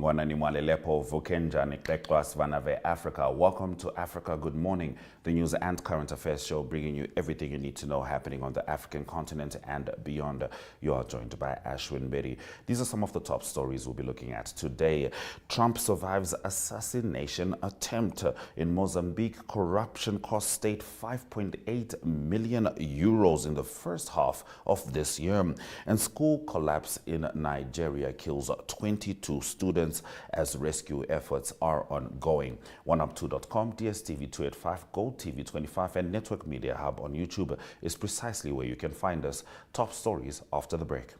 Mangwanani Mwalelepo Vukenjani Klekwa Svanave Africa. Welcome to Africa Good Morning, the news and current affairs show bringing you everything you need to know happening on the African continent and beyond. You are joined by Ashwin Bedi. These are some of the top stories we'll be looking at today. Trump survives assassination attempt. In Mozambique, corruption cost state 5.8 million euros in the first half of this year. And school collapse in Nigeria kills 22 students as rescue efforts are ongoing. OneUp2.com, DSTV 285, Gold TV 25, and Network Media Hub on YouTube is precisely where you can find us. Top stories after the break.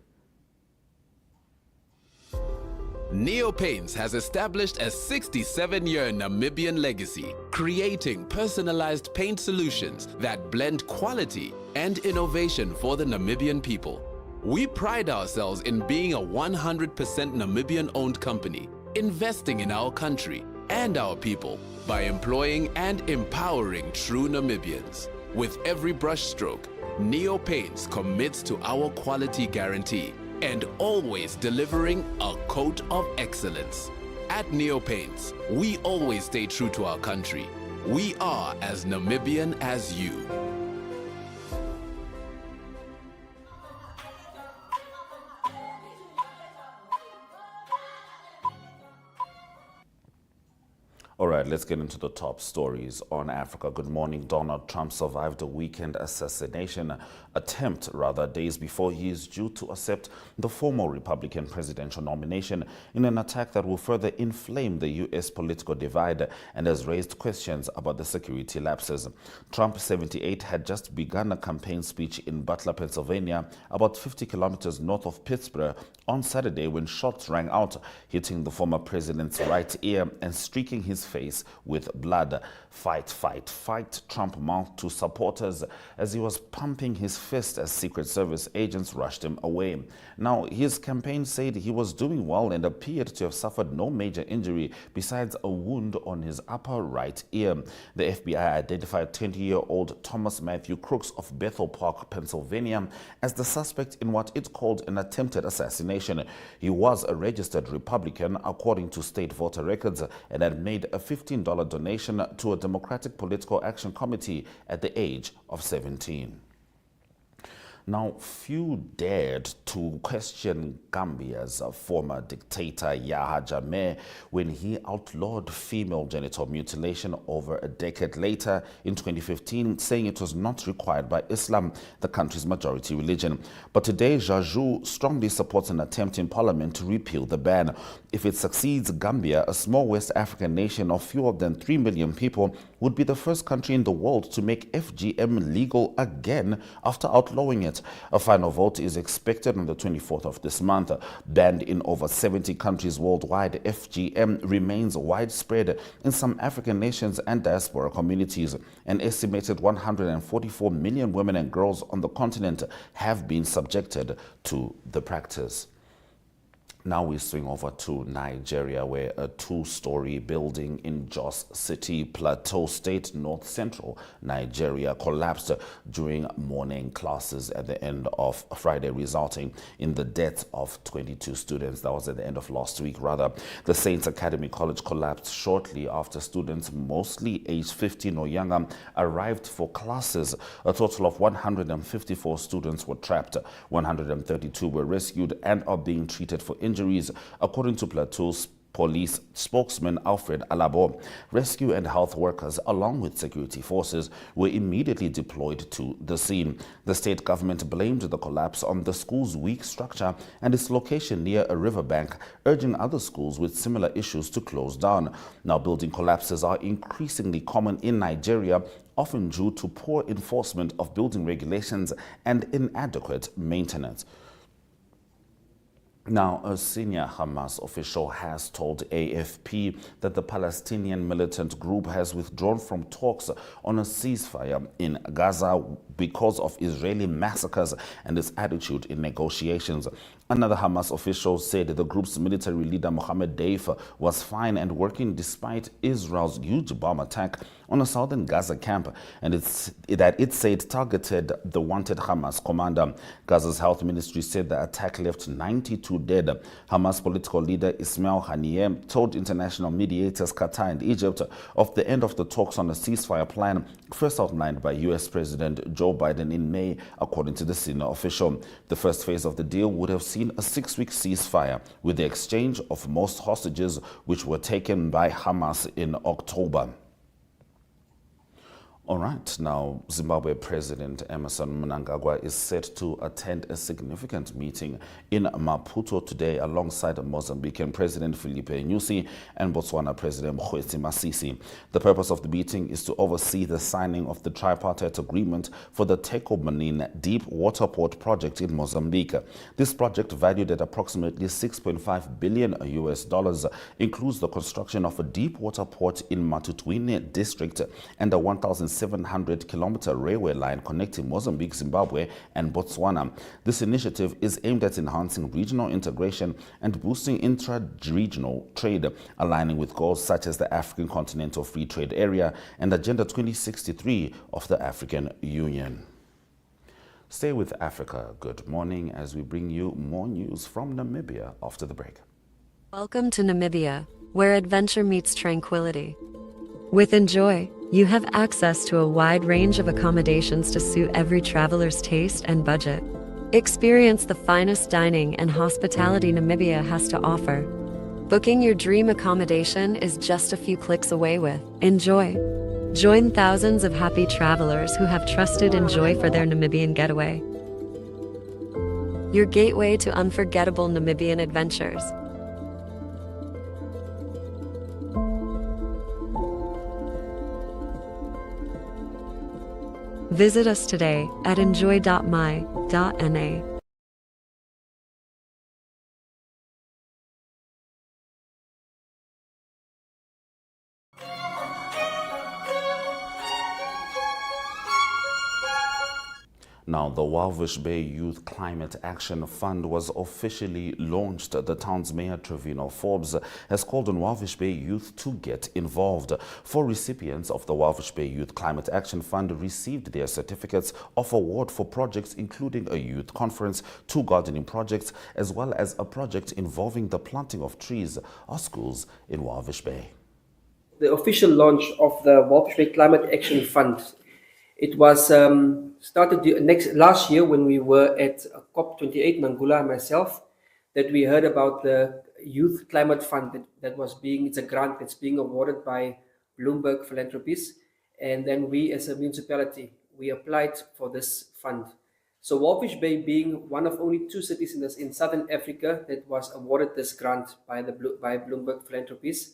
Neopaints has established a 67-year Namibian legacy, creating personalized paint solutions that blend quality and innovation for the Namibian people. We pride ourselves in being a 100% Namibian-owned company, investing in our country and our people by employing and empowering true Namibians. With every brushstroke, Neopaints commits to our quality guarantee and always delivering a coat of excellence. At Neopaints, we always stay true to our country. We are as Namibian as you. All right, let's get into the top stories on Africa Good Morning. Donald Trump survived a weekend assassination attempt, days before he is due to accept the former Republican presidential nomination in an attack that will further inflame the U.S. political divide and has raised questions about the security lapses. Trump, 78, had just begun a campaign speech in Butler, Pennsylvania, about 50 kilometers north of Pittsburgh, on Saturday when shots rang out, hitting the former president's right ear and streaking his face with blood. Fight, fight, fight, Trump mouthed to supporters as he was pumping his fist as Secret Service agents rushed him away. Now, his campaign said he was doing well and appeared to have suffered no major injury besides a wound on his upper right ear. The FBI identified 20-year-old Thomas Matthew Crooks of Bethel Park, Pennsylvania, as the suspect in what it called an attempted assassination. He was a registered Republican, according to state voter records, and had made a $15 donation to a Democratic Political Action Committee at the age of 17. Now, few dared to question Gambia's former dictator Yahya Jammeh when he outlawed female genital mutilation over a decade later in 2015, saying it was not required by Islam, the country's majority religion. But today, Jaju strongly supports an attempt in parliament to repeal the ban. If it succeeds, Gambia, a small West African nation of fewer than 3 million people, would be the first country in the world to make FGM legal again after outlawing it. A final vote is expected on the 24th of this month. Banned in over 70 countries worldwide, FGM remains widespread in some African nations and diaspora communities. An estimated 144 million women and girls on the continent have been subjected to the practice. Now we swing over to Nigeria, where a two-story building in Jos City, Plateau State, north central Nigeria, collapsed during morning classes at the end of Friday, resulting in the death of 22 students. That was at the end of last week, rather. The Saints Academy College collapsed shortly after students, mostly aged 15 or younger, arrived for classes. A total of 154 students were trapped. 132 were rescued and are being treated for injuries, according to Plateau's police spokesman Alfred Alabo. Rescue and health workers, along with security forces, were immediately deployed to the scene. The state government blamed the collapse on the school's weak structure and its location near a riverbank, urging other schools with similar issues to close down. Now, building collapses are increasingly common in Nigeria, often due to poor enforcement of building regulations and inadequate maintenance. Now, a senior Hamas official has told AFP that the Palestinian militant group has withdrawn from talks on a ceasefire in Gaza because of Israeli massacres and its attitude in negotiations. Another Hamas official said the group's military leader Mohammed Deif was fine and working despite Israel's huge bomb attack on a southern Gaza camp, and that it said targeted the wanted Hamas commander. Gaza's health ministry said the attack left 92 2 dead. Hamas political leader Ismail Haniyeh told international mediators Qatar and Egypt of the end of the talks on a ceasefire plan first outlined by U.S. President Joe Biden in May, according to the senior official. The first phase of the deal would have seen a 6-week ceasefire with the exchange of most hostages which were taken by Hamas in October. All right, now Zimbabwe President Emmerson Mnangagwa is set to attend a significant meeting in Maputo today alongside Mozambican President Filipe Nyusi and Botswana President Mokgweetsi Masisi. The purpose of the meeting is to oversee the signing of the tripartite agreement for the Teco Manin deep water port project in Mozambique. This project, valued at approximately $6.5 billion US, includes the construction of a deep water port in Matutwine district and a 1,700-kilometer railway line connecting Mozambique, Zimbabwe, and Botswana. This initiative is aimed at enhancing regional integration and boosting intra-regional trade, aligning with goals such as the African Continental Free Trade Area and Agenda 2063 of the African Union. Stay with Africa Good Morning as we bring you more news from Namibia after the break. Welcome to Namibia, where adventure meets tranquility. With Enjoy, you have access to a wide range of accommodations to suit every traveler's taste and budget. Experience the finest dining and hospitality Namibia has to offer. Booking your dream accommodation is just a few clicks away with Enjoy. Join thousands of happy travelers who have trusted Enjoy for their Namibian getaway. Your gateway to unforgettable Namibian adventures. Visit us today at enjoy.my.na. Now, the Walvish Bay Youth Climate Action Fund was officially launched. The town's mayor, Trevino Forbes, has called on Walvish Bay youth to get involved. 4 recipients of the Walvish Bay Youth Climate Action Fund received their certificates of award for projects including a youth conference, 2 gardening projects, as well as a project involving the planting of trees or schools in Walvish Bay. The official launch of the Walvish Bay Climate Action Fund. It was started last year when we were at COP28 in Angola, myself, that we heard about the Youth Climate Fund it's a grant that's being awarded by Bloomberg Philanthropies. And then we as a municipality, we applied for this fund. So Walvish Bay being one of only 2 cities in Southern Africa that was awarded this grant by Bloomberg Philanthropies.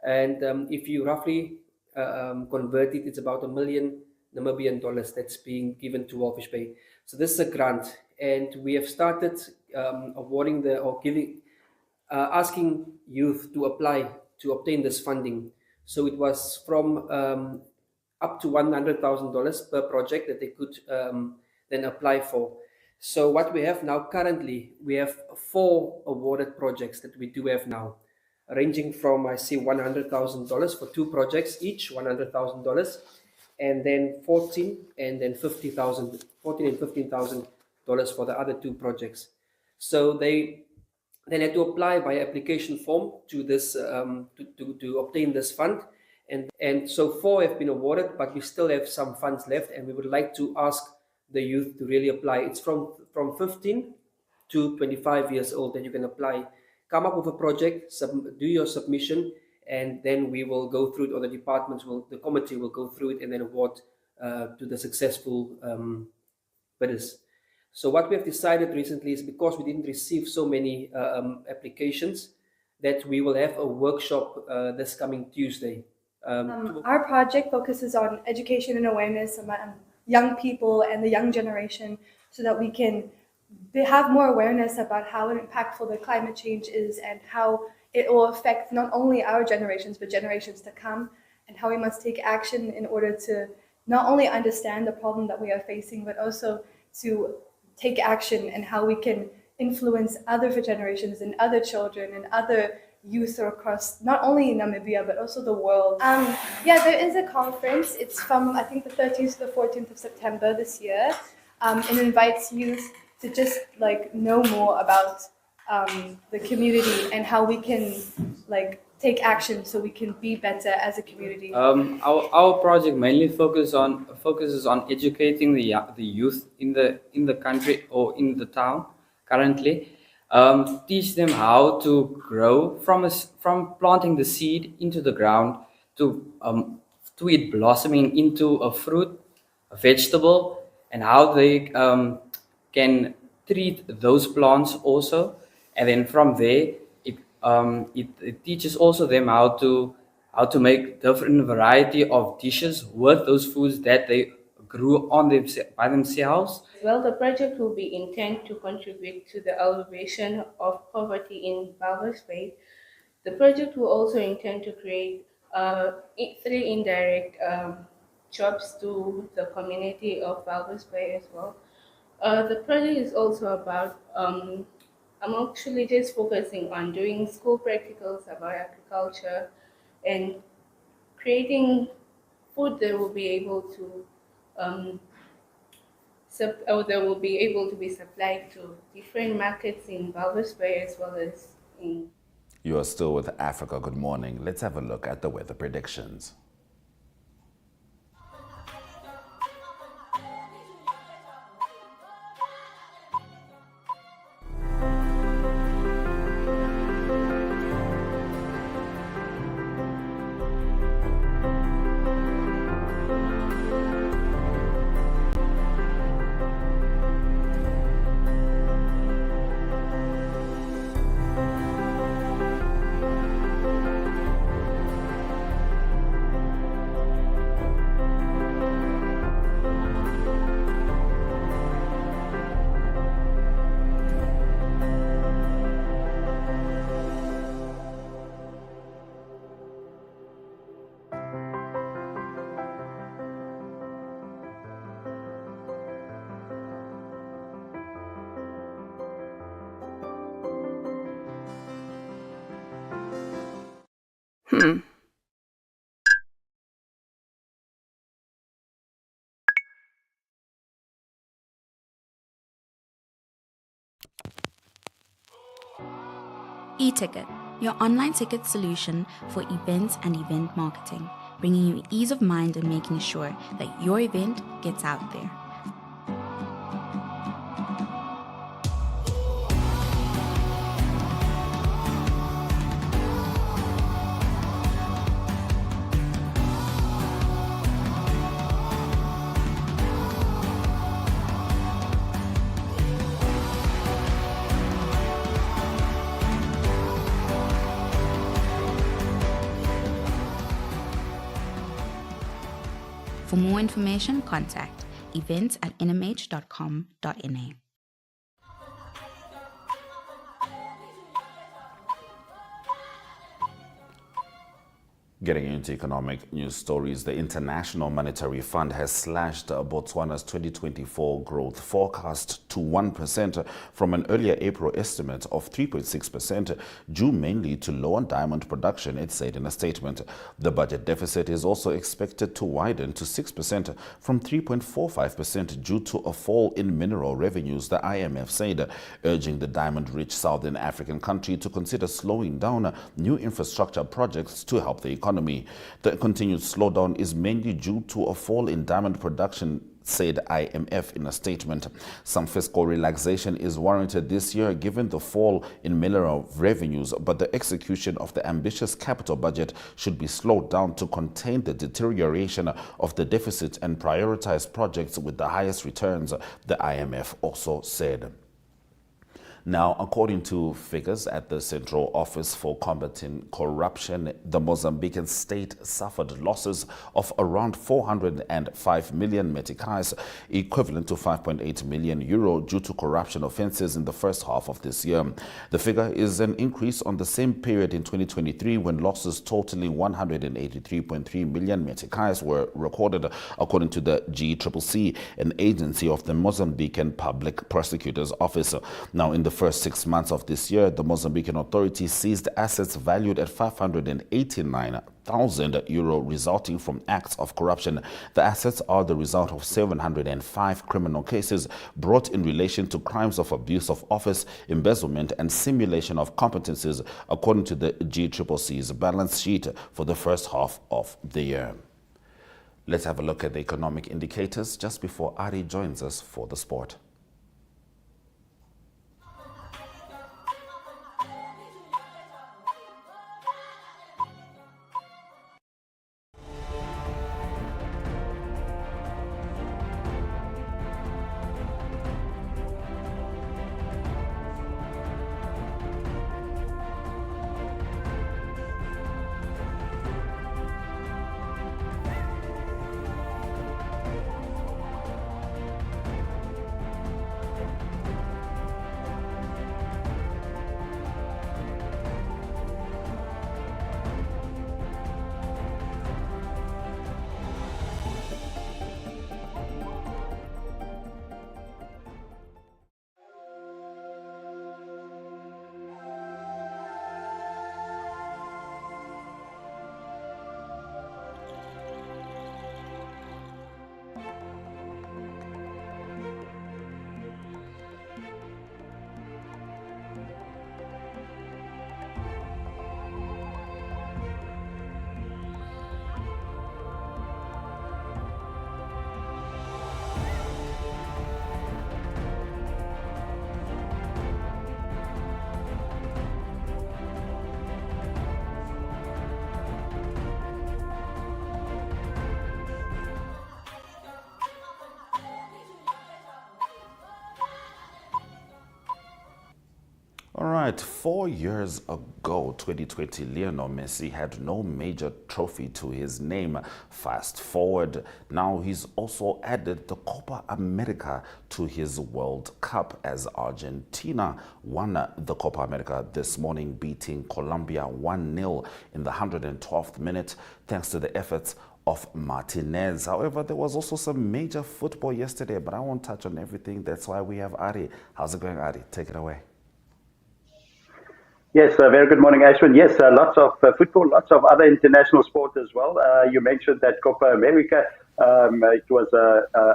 And if you roughly convert it, it's about $1 million Namibian dollars that's being given to Walvish Bay. So this is a grant, and we have started asking youth to apply to obtain this funding. So it was from up to $100,000 per project that they could then apply for. So what we have now currently, we have 4 awarded projects that we do have now, ranging from, I see, $100,000 for 2 projects, each $100,000. And then $14,000 and $15,000 for the other 2 projects. So they had to apply by application form to this to obtain this fund, and so 4 have been awarded, but we still have some funds left, and we would like to ask the youth to really apply. It's from 15 to 25 years old that you can apply. Come up with a project, do your submission, and then we will go through it, or the committee will go through it and then award to the successful bidders. So what we have decided recently is, because we didn't receive so many applications, that we will have a workshop this coming Tuesday. Our project focuses on education and awareness among young people and the young generation, so that we can have more awareness about how impactful the climate change is and how it will affect not only our generations, but generations to come, and how we must take action in order to not only understand the problem that we are facing, but also to take action and how we can influence other generations and other children and other youth across not only Namibia, but also the world. Yeah, there is a conference. It's from, I think, the 13th to the 14th of September this year. It invites youth to just know more about the community and how we can like take action so we can be better as a community. Our project mainly focuses on educating the youth in the country or in the town currently. Teach them how to grow from planting the seed into the ground to it blossoming into a fruit, a vegetable, and how they can treat those plants also. And then from there, it teaches also them how to make different variety of dishes with those foods that they grew by themselves. Well, the project will be intended to contribute to the alleviation of poverty in Walvis Bay. The project will also intend to create three indirect jobs to the community of Walvis Bay as well. The project is also about, I'm actually just focusing on doing school practicals about agriculture and creating food that will be able to that will be able to be supplied to different markets in Walvis Bay as well as in. You are still with Africa Good Morning. Let's have a look at the weather predictions. E-Ticket, your online ticket solution for events and event marketing, bringing you ease of mind and making sure that your event gets out there. For more information, contact events@nmh.com.na. Getting into economic news stories, the International Monetary Fund has slashed Botswana's 2024 growth forecast to 1% from an earlier April estimate of 3.6%, due mainly to lower diamond production, it said in a statement. The budget deficit is also expected to widen to 6% from 3.45% due to a fall in mineral revenues, the IMF said, urging the diamond-rich Southern African country to consider slowing down new infrastructure projects to help the economy. The continued slowdown is mainly due to a fall in diamond production, said IMF in a statement. Some fiscal relaxation is warranted this year given the fall in mineral revenues, but the execution of the ambitious capital budget should be slowed down to contain the deterioration of the deficit and prioritize projects with the highest returns, the IMF also said. Now, according to figures at the Central Office for Combating Corruption, the Mozambican state suffered losses of around 405 million meticais, equivalent to 5.8 million euro, due to corruption offences in the first half of this year. The figure is an increase on the same period in 2023, when losses totaling 183.3 million meticais were recorded, according to the GCCC, an agency of the Mozambican Public Prosecutor's Office. Now, in the first 6 months of this year, the Mozambican authority seized assets valued at €589,000, resulting from acts of corruption. The assets are the result of 705 criminal cases brought in relation to crimes of abuse of office, embezzlement, and simulation of competencies, according to the GCCC's balance sheet for the first half of the year. Let's have a look at the economic indicators just before Ari joins us for the sport. All right, 4 years ago, 2020, Lionel Messi had no major trophy to his name. Fast forward, now he's also added the Copa America to his World Cup as Argentina won the Copa America this morning, beating Colombia 1-0 in the 112th minute, thanks to the efforts of Martinez. However, there was also some major football yesterday, but I won't touch on everything. That's why we have Ari. How's it going, Ari? Take it away. Yes, very good morning, Ashwin. Yes, lots of football, lots of other international sport as well. You mentioned that Copa America, it was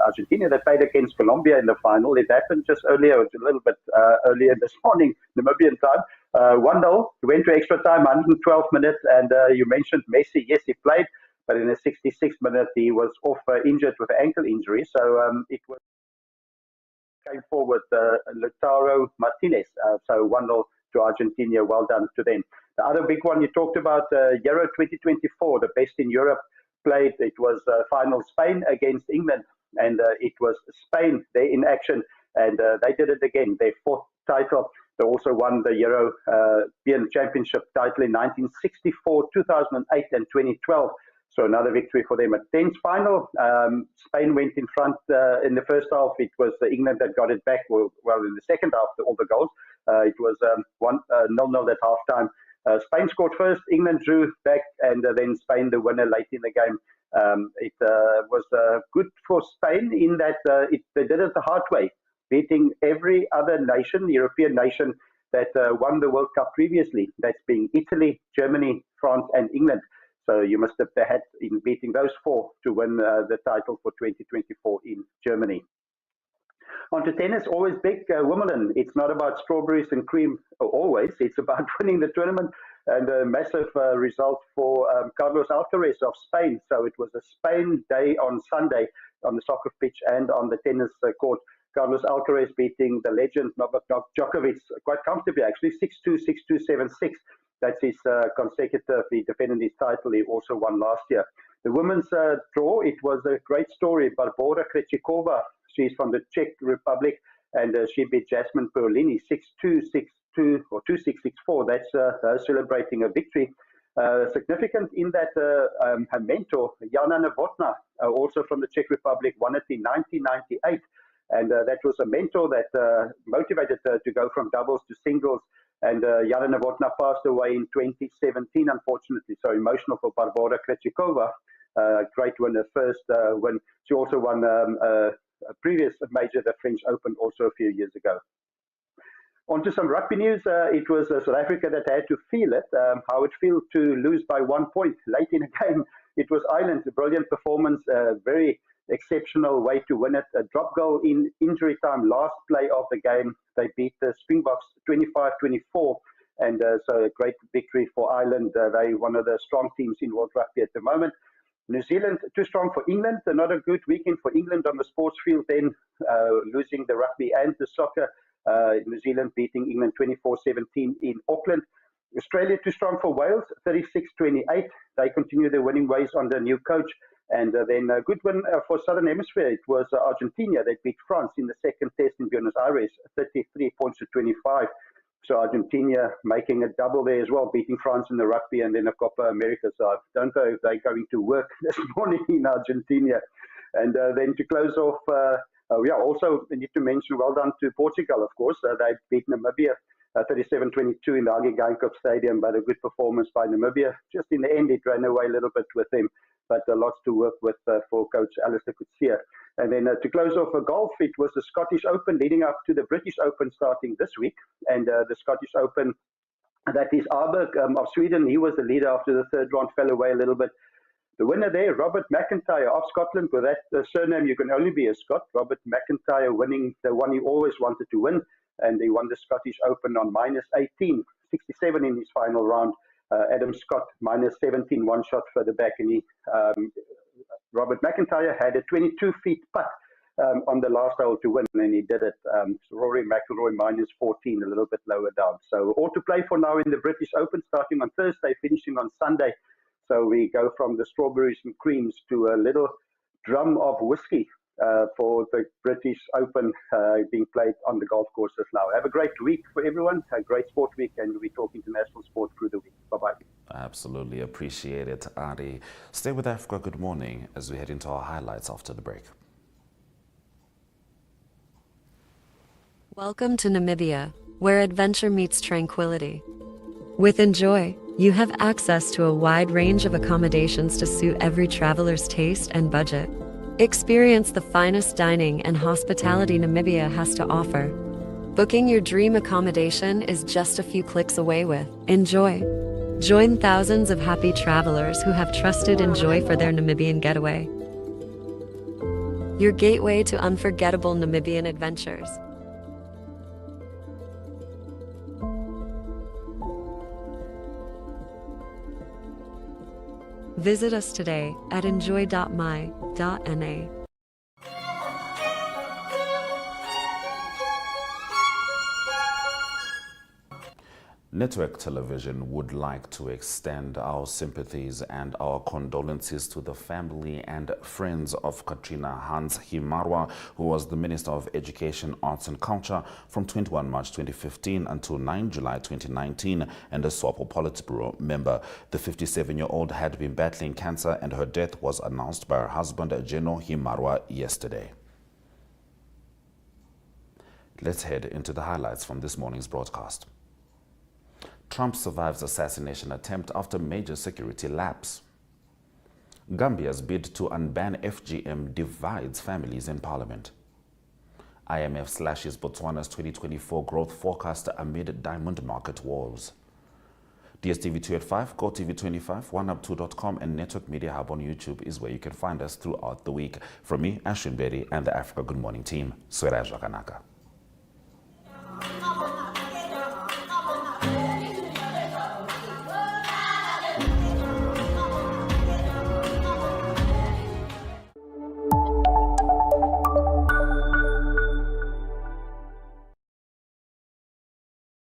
Argentina that played against Colombia in the final. It happened just earlier, a little bit earlier this morning, Namibian time. 1-0, went to extra time, 112 minutes, and you mentioned Messi. Yes, he played, but in the 66th minute, he was off injured with an ankle injury. So it was came forward Lautaro Martinez. So 1-0 to Argentina. Well done to them. The other big one you talked about, Euro 2024, the best in Europe played. It was final Spain against England, and it was Spain there in action, and they did it again. Their fourth title. They also won the European Championship title in 1964, 2008, and 2012. So another victory for them. A tense final. Spain went in front in the first half. It was England that got it back. Well, in the second half, all the goals. It was 0-0 at halftime. Spain scored first. England drew back, and then Spain the winner late in the game. It was good for Spain in that they did it the hard way, beating every other nation, European nation, that won the World Cup previously. That's being Italy, Germany, France, and England. So you must have had in beating those four to win the title for 2024 in Germany. On to tennis, always big. Wimbledon, it's not about strawberries and cream always. It's about winning the tournament, and a massive result for Carlos Alcaraz of Spain. So it was a Spain day on Sunday on the soccer pitch and on the tennis court. Carlos Alcaraz beating the legend Novak Djokovic quite comfortably, actually, 6-2, 6-2, 7-6. That's his consecutive. He defended his title. He also won last year. The women's draw, it was a great story. Barbora Krejcikova, she's from the Czech Republic, and she beat Jasmine Perlini 6-2, 6-2, or 2-6, 6-4. That's her celebrating a victory. Significant in that her mentor, Jana Novotná, also from the Czech Republic, won it in 1998. And that was a mentor that motivated her to go from doubles to singles. And Jana Novotná passed away in 2017, unfortunately. So emotional for Barbora Krejcikova. Great winner, first win. She also won a previous major, the French Open, also a few years ago. On to some rugby news. It was South Africa that had to feel it. How it feels to lose by 1 point late in the game. It was Ireland, a brilliant performance, very exceptional way to win it. A drop goal in injury time, last play of the game. They beat the Springboks 25-24. And so a great victory for Ireland. They're one of the strong teams in world rugby at the moment. New Zealand, too strong for England. Not a good weekend for England on the sports field then, losing the rugby and the soccer. New Zealand beating England 24-17 in Auckland. Australia too strong for Wales, 36-28. They continue their winning ways under new coach. And then a good win for Southern Hemisphere. It was Argentina. They beat France in the second test in Buenos Aires, 33 points to 25. So Argentina making a double there as well, beating France in the rugby and then a Copa America. So I don't know if they're going to work this morning in Argentina. And then to close off, also we need to mention well done to Portugal, of course. They beat Namibia 37-22 in the Hage Geingob Stadium, but a good performance by Namibia. Just in the end, it ran away a little bit with them, but lots to work with for coach Alistair Coetzee. And then to close off golf, it was the Scottish Open leading up to the British Open starting this week. And the Scottish Open, that is Arberg of Sweden. He was the leader after the third round, fell away a little bit. The winner there, Robert McIntyre of Scotland. With that surname, you can only be a Scot. Robert McIntyre winning the one he always wanted to win. And he won the Scottish Open on -18, 67 in his final round. Adam Scott, -17, one shot further back. And Robert McIntyre had a 22-feet putt on the last hole to win, and he did it. Rory McIlroy -14, a little bit lower down. So all to play for now in the British Open, starting on Thursday, finishing on Sunday. So we go from the strawberries and creams to a little drum of whiskey for the British Open being played on the golf courses now. Have a great week for everyone, a great sport week, and we talk international sport through the week. Bye-bye. Absolutely appreciate it, Ari. Stay with Africa Good Morning as we head into our highlights after the break. Welcome to Namibia, where adventure meets tranquility. With Enjoy, you have access to a wide range of accommodations to suit every traveler's taste and budget. Experience the finest dining and hospitality Namibia has to offer. Booking your dream accommodation is just a few clicks away with Enjoy. Join thousands of happy travelers who have trusted Enjoy for their Namibian getaway. Your gateway to unforgettable Namibian adventures. Visit us today at enjoy.my.na. Network Television would like to extend our sympathies and our condolences to the family and friends of Katrina Hans Himarwa, who was the Minister of Education, Arts and Culture from 21 March 2015 until 9 July 2019 and a SWAPO Politburo member. The 57-year-old had been battling cancer and her death was announced by her husband, Jeno Himarwa, yesterday. Let's head into the highlights from this morning's broadcast. Trump survives assassination attempt after major security lapse. Gambia's bid to unban FGM divides families in parliament. IMF slashes Botswana's 2024 growth forecast amid diamond market woes. DSTV 2 at 5, GoTV 25, oneup2.com and Network Media Hub on YouTube is where you can find us throughout the week. From me, Ashwin Bedi, and the Africa Good Morning team, Swera Jaganaka.